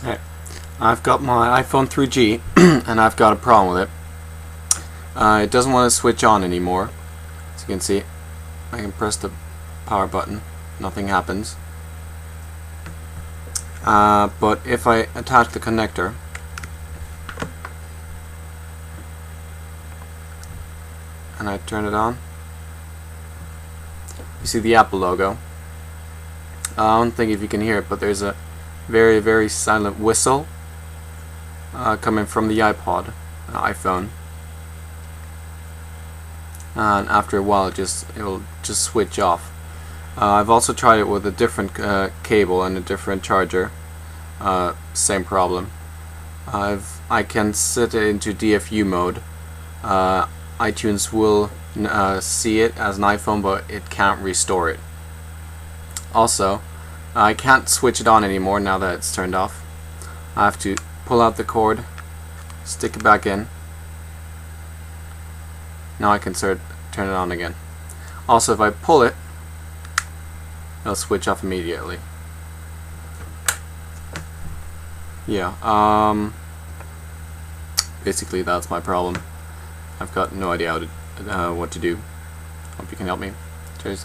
Hey, I've got my iPhone 3G and I've got a problem with it. It doesn't want to switch on anymore. As you can see, I can press the power button, nothing happens. But if I attach the connector, and I turn it on, you see the Apple logo. I don't think if you can hear it, but there's a very, very silent whistle coming from the iPhone, and after a while it will just switch off. I've also tried it with a different cable and a different charger. Same problem. I can set it into DFU mode. iTunes will see it as an iPhone, but it can't restore it. Also, I can't switch it on anymore now that it's turned off. I have to pull out the cord, stick it back in. Now I can turn it on again. Also, if I pull it, it'll switch off immediately. Yeah, basically that's my problem. I've got no idea what to do. Hope you can help me. Cheers.